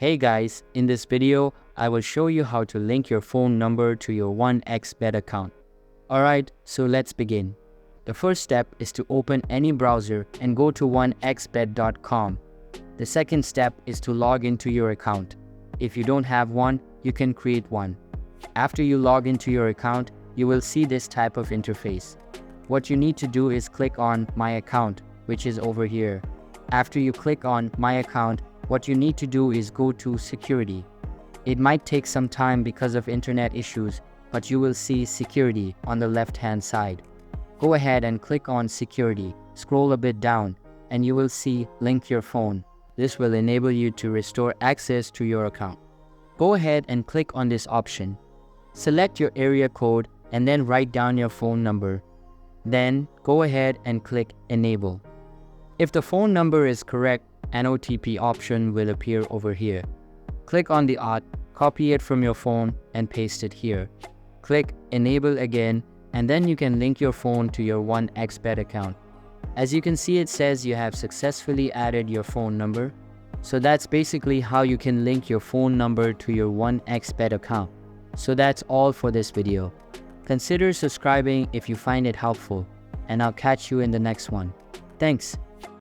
Hey guys, in this video, I will show you how to link your phone number to your 1xBet account. Alright, so let's begin. The first step is to open any browser and go to 1xbet.com. The second step is to log into your account. If you don't have one, you can create one. After you log into your account, you will see this type of interface. What you need to do is click on My Account, which is over here. After you click on My Account, what you need to do is go to Security. It might take some time because of internet issues, but you will see Security on the left-hand side. Go ahead and click on Security, scroll a bit down, and you will see Link Your Phone. This will enable you to restore access to your account. Go ahead and click on this option. Select your area code and then write down your phone number. Then go ahead and click Enable. If the phone number is correct, an OTP option will appear over here. Click on the OTP, copy it from your phone and paste it here. Click Enable again, and then you can link your phone to your 1xBet account. As you can see, it says you have successfully added your phone number. So that's basically how you can link your phone number to your 1xBet account. So that's all for this video. Consider subscribing if you find it helpful, and I'll catch you in the next one. Thanks.